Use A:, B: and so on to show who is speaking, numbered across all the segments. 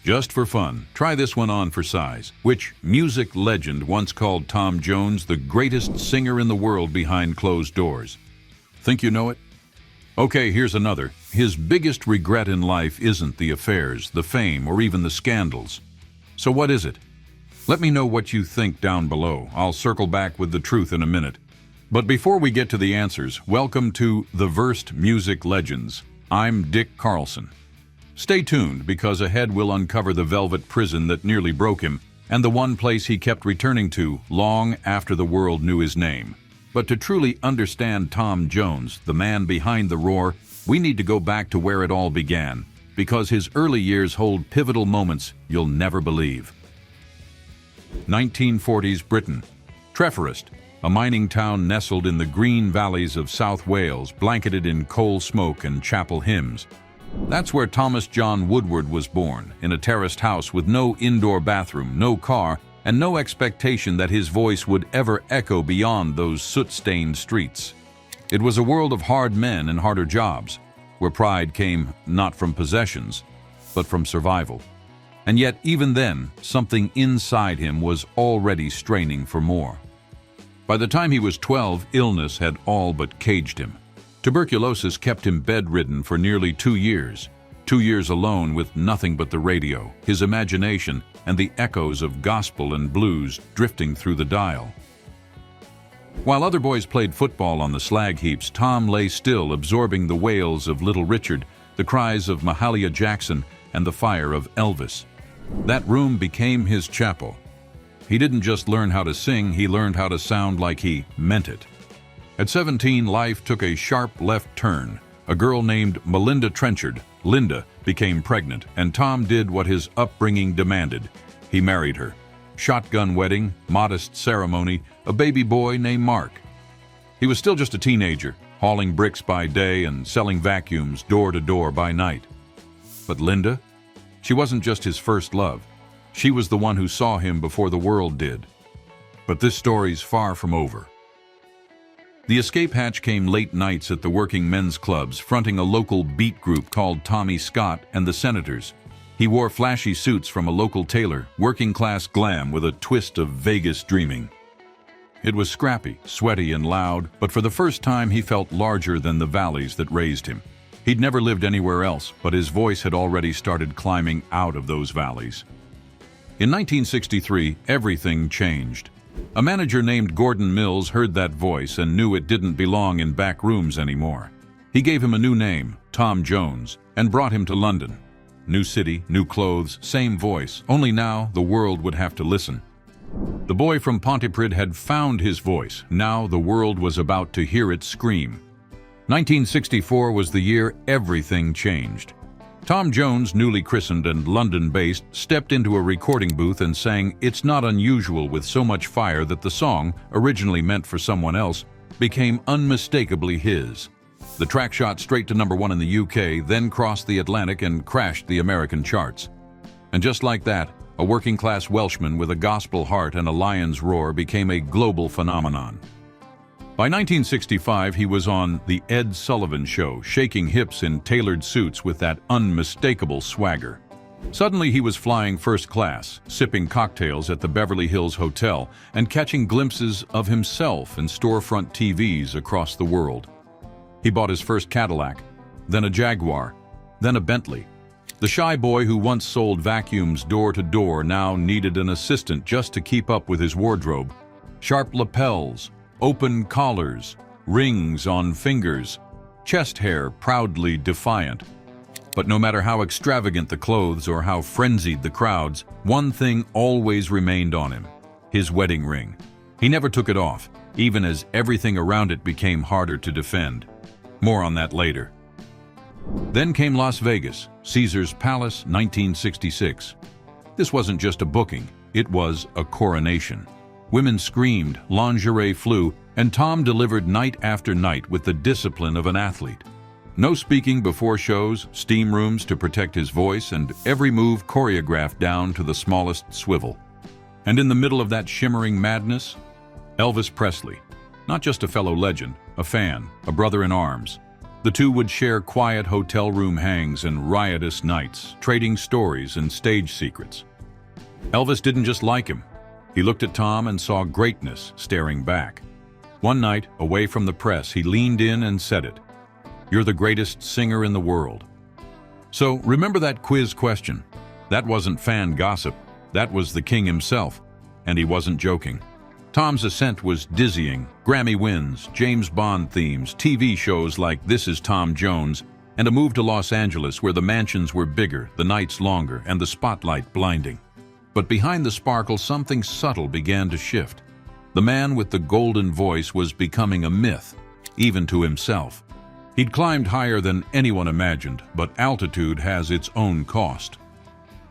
A: Just for fun, try this one on for size. Which music legend once called Tom Jones the greatest singer in the world behind closed doors? Think you know it? Okay, here's another. His biggest regret in life isn't the affairs, the fame, or even the scandals. So what is it? Let me know what you think down below. I'll circle back with the truth in a minute. But before we get to the answers, welcome to The Versed Music Legends. I'm Dick Carlson. Stay tuned, because ahead we'll uncover the velvet prison that nearly broke him, and the one place he kept returning to long after the world knew his name. But to truly understand Tom Jones, the man behind the roar, we need to go back to where it all began, because his early years hold pivotal moments you'll never believe. 1940s Britain. Treforest, a mining town nestled in the green valleys of South Wales, blanketed in coal smoke and chapel hymns. That's where Thomas John Woodward was born, in a terraced house with no indoor bathroom, no car, and no expectation that his voice would ever echo beyond those soot-stained streets. It was a world of hard men and harder jobs, where pride came not from possessions, but from survival. And yet, even then, something inside him was already straining for more. By the time he was 12, illness had all but caged him. Tuberculosis kept him bedridden for nearly 2 years. 2 years alone with nothing but the radio, his imagination, and the echoes of gospel and blues drifting through the dial. While other boys played football on the slag heaps, Tom lay still, absorbing the wails of Little Richard, the cries of Mahalia Jackson, and the fire of Elvis. That room became his chapel. He didn't just learn how to sing, he learned how to sound like he meant it. At 17, life took a sharp left turn. A girl named Melinda Trenchard, Linda, became pregnant, and Tom did what his upbringing demanded. He married her. Shotgun wedding, modest ceremony, a baby boy named Mark. He was still just a teenager, hauling bricks by day and selling vacuums door to door by night. But Linda? She wasn't just his first love. She was the one who saw him before the world did. But this story's far from over. The escape hatch came late nights at the working men's clubs, fronting a local beat group called Tommy Scott and the Senators. He wore flashy suits from a local tailor, working-class glam with a twist of Vegas dreaming. It was scrappy, sweaty, and loud, but for the first time he felt larger than the valleys that raised him. He'd never lived anywhere else, but his voice had already started climbing out of those valleys. In 1963, everything changed. A manager named Gordon Mills heard that voice and knew it didn't belong in back rooms anymore. He gave him a new name, Tom Jones, and brought him to London. New city, new clothes, same voice, only now the world would have to listen. The boy from Pontypridd had found his voice. Now the world was about to hear it scream. 1964 was the year everything changed. Tom Jones, newly christened and London-based, stepped into a recording booth and sang "It's Not Unusual" with so much fire that the song, originally meant for someone else, became unmistakably his. The track shot straight to #1 in the UK, then crossed the Atlantic and crashed the American charts. And just like that, a working-class Welshman with a gospel heart and a lion's roar became a global phenomenon. By 1965, he was on The Ed Sullivan Show, shaking hips in tailored suits with that unmistakable swagger. Suddenly, he was flying first class, sipping cocktails at the Beverly Hills Hotel, and catching glimpses of himself in storefront TVs across the world. He bought his first Cadillac, then a Jaguar, then a Bentley. The shy boy who once sold vacuums door to door now needed an assistant just to keep up with his wardrobe. Sharp lapels, open collars, rings on fingers, chest hair proudly defiant. But no matter how extravagant the clothes or how frenzied the crowds, one thing always remained on him: his wedding ring. He never took it off, even as everything around it became harder to defend. More on that later. Then came Las Vegas, Caesar's Palace, 1966. This wasn't just a booking, it was a coronation. Women screamed, lingerie flew, and Tom delivered night after night with the discipline of an athlete. No speaking before shows, steam rooms to protect his voice, and every move choreographed down to the smallest swivel. And in the middle of that shimmering madness, Elvis Presley. Not just a fellow legend, a fan, a brother in arms. The two would share quiet hotel room hangs and riotous nights, trading stories and stage secrets. Elvis didn't just like him. He looked at Tom and saw greatness staring back. One night, away from the press, he leaned in and said it. "You're the greatest singer in the world." So remember that quiz question. That wasn't fan gossip. That was the king himself. And he wasn't joking. Tom's ascent was dizzying. Grammy wins, James Bond themes, TV shows like This Is Tom Jones, and a move to Los Angeles where the mansions were bigger, the nights longer, and the spotlight blinding. But behind the sparkle, something subtle began to shift. The man with the golden voice was becoming a myth, even to himself. He'd climbed higher than anyone imagined, but altitude has its own cost.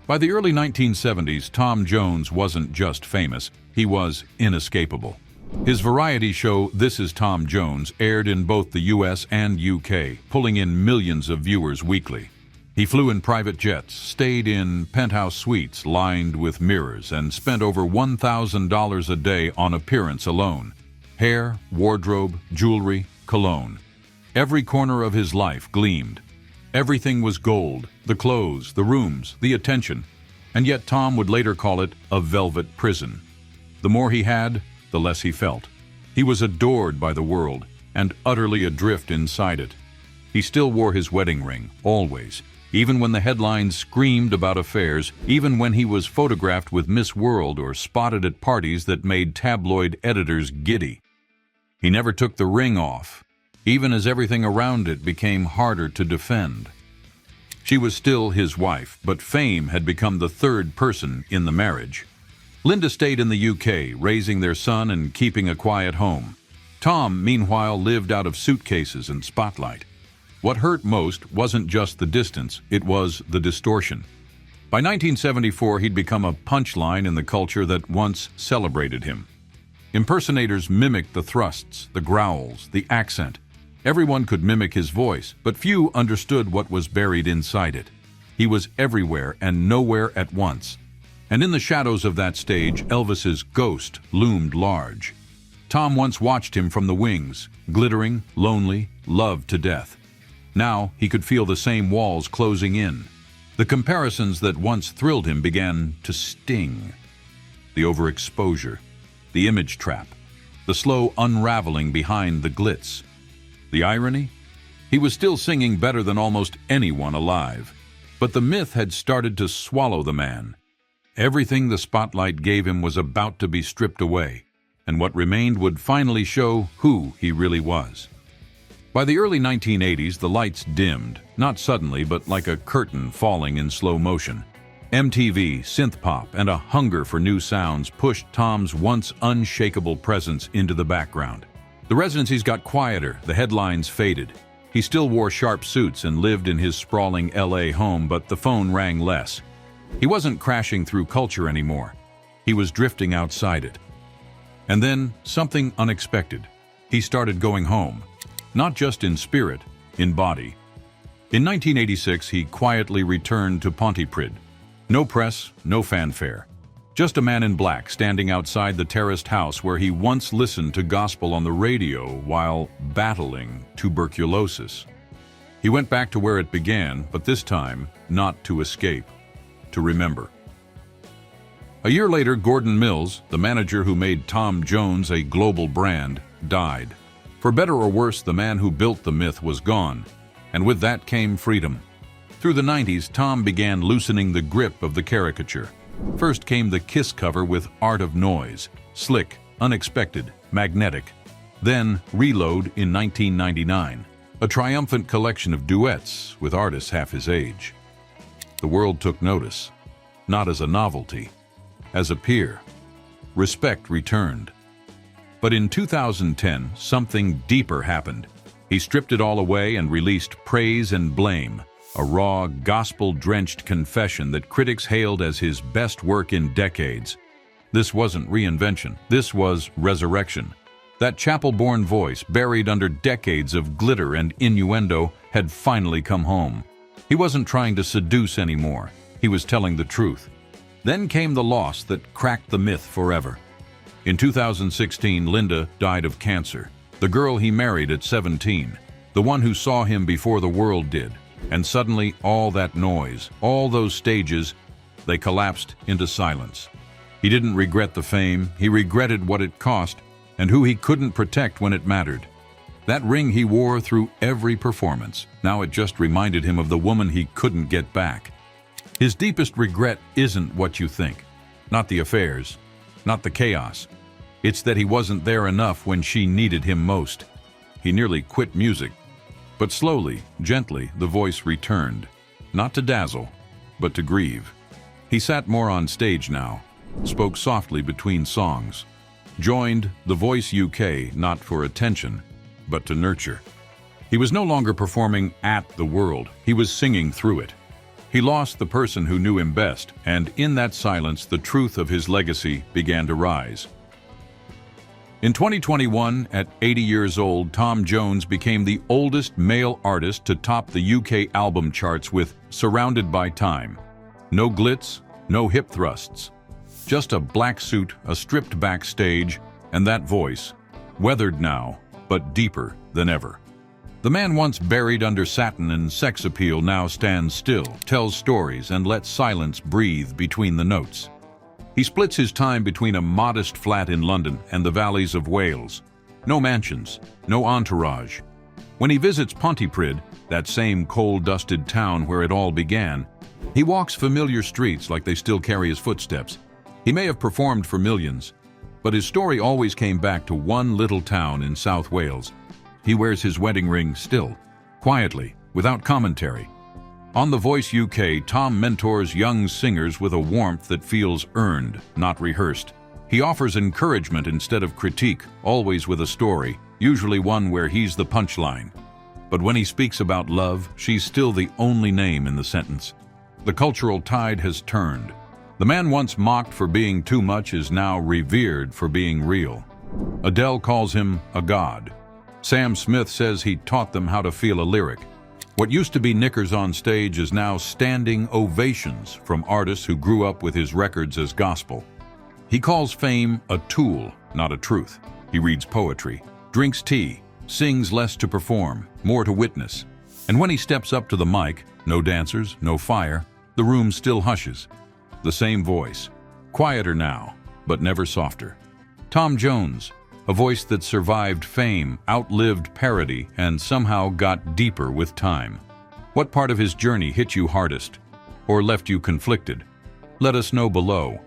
A: By the early 1970s, Tom Jones wasn't just famous, he was inescapable. His variety show, This Is Tom Jones, aired in both the US and UK, pulling in millions of viewers weekly. He flew in private jets, stayed in penthouse suites lined with mirrors, and spent over $1,000 a day on appearance alone. Hair, wardrobe, jewelry, cologne. Every corner of his life gleamed. Everything was gold, the clothes, the rooms, the attention. And yet Tom would later call it a velvet prison. The more he had, the less he felt. He was adored by the world and utterly adrift inside it. He still wore his wedding ring, always, even when the headlines screamed about affairs, even when he was photographed with Miss World or spotted at parties that made tabloid editors giddy. He never took the ring off, even as everything around it became harder to defend. She was still his wife, but fame had become the third person in the marriage. Linda stayed in the UK, raising their son and keeping a quiet home. Tom, meanwhile, lived out of suitcases and spotlight. What hurt most wasn't just the distance, it was the distortion. By 1974, he'd become a punchline in the culture that once celebrated him. Impersonators mimicked the thrusts, the growls, the accent. Everyone could mimic his voice, but few understood what was buried inside it. He was everywhere and nowhere at once. And in the shadows of that stage, Elvis's ghost loomed large. Tom once watched him from the wings, glittering, lonely, loved to death. Now he could feel the same walls closing in. The comparisons that once thrilled him began to sting. The overexposure, the image trap, the slow unraveling behind the glitz. The irony? He was still singing better than almost anyone alive. But the myth had started to swallow the man. Everything the spotlight gave him was about to be stripped away, and what remained would finally show who he really was. By the early 1980s, the lights dimmed, not suddenly, but like a curtain falling in slow motion. MTV, synthpop, and a hunger for new sounds pushed Tom's once unshakable presence into the background. The residencies got quieter, the headlines faded. He still wore sharp suits and lived in his sprawling LA home, but the phone rang less. He wasn't crashing through culture anymore. He was drifting outside it. And then, something unexpected. He started going home. Not just in spirit, in body. In 1986, he quietly returned to Pontypridd. No press, no fanfare. Just a man in black standing outside the terraced house where he once listened to gospel on the radio while battling tuberculosis. He went back to where it began, but this time, not to escape, to remember. A year later, Gordon Mills, the manager who made Tom Jones a global brand, died. For better or worse, the man who built the myth was gone, and with that came freedom. Through the 90s, Tom began loosening the grip of the caricature. First came the Kiss cover with Art of Noise, slick, unexpected, magnetic. Then Reload in 1999, a triumphant collection of duets with artists half his age. The world took notice, not as a novelty, as a peer. Respect returned. But in 2010, something deeper happened. He stripped it all away and released Praise and Blame, a raw, gospel-drenched confession that critics hailed as his best work in decades. This wasn't reinvention. This was resurrection. That chapel-born voice, buried under decades of glitter and innuendo, had finally come home. He wasn't trying to seduce anymore. He was telling the truth. Then came the loss that cracked the myth forever. In 2016, Linda died of cancer, the girl he married at 17. the one who saw him before the world did. And suddenly, all that noise, all those stages, they collapsed into silence. He didn't regret the fame, he regretted what it cost and who he couldn't protect when it mattered. That ring he wore through every performance. Now it just reminded him of the woman he couldn't get back. His deepest regret isn't what you think. Not the affairs, not the chaos. It's that he wasn't there enough when she needed him most. He nearly quit music. But slowly, gently, the voice returned. Not to dazzle, but to grieve. He sat more on stage now, spoke softly between songs. Joined The Voice UK not for attention, but to nurture. He was no longer performing at the world, he was singing through it. He lost the person who knew him best, and in that silence the truth of his legacy began to rise. In 2021, at 80 years old, Tom Jones became the oldest male artist to top the UK album charts with Surrounded by Time. No glitz, no hip thrusts. Just a black suit, a stripped back stage, and that voice, weathered now, but deeper than ever. The man once buried under satin and sex appeal now stands still, tells stories, and lets silence breathe between the notes. He splits his time between a modest flat in London and the valleys of Wales. No mansions, no entourage. When he visits Pontypridd, that same coal-dusted town where it all began, he walks familiar streets like they still carry his footsteps. He may have performed for millions, but his story always came back to one little town in South Wales. He wears his wedding ring still, quietly, without commentary. On The Voice UK, Tom mentors young singers with a warmth that feels earned, not rehearsed. He offers encouragement instead of critique, always with a story, usually one where he's the punchline. But when he speaks about love, she's still the only name in the sentence. The cultural tide has turned. The man once mocked for being too much is now revered for being real. Adele calls him a god. Sam Smith says he taught them how to feel a lyric. What used to be knickers on stage is now standing ovations from artists who grew up with his records as gospel. He calls fame a tool, not a truth. He reads poetry, drinks tea, sings less to perform, more to witness. And when he steps up to the mic, no dancers, no fire, the room still hushes. The same voice, quieter now, but never softer. Tom Jones, a voice that survived fame, outlived parody, and somehow got deeper with time. What part of his journey hit you hardest, or left you conflicted? Let us know below.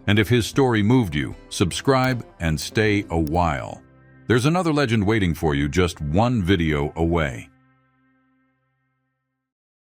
A: And if his story moved you, subscribe and stay a while. There's another legend waiting for you just one video away.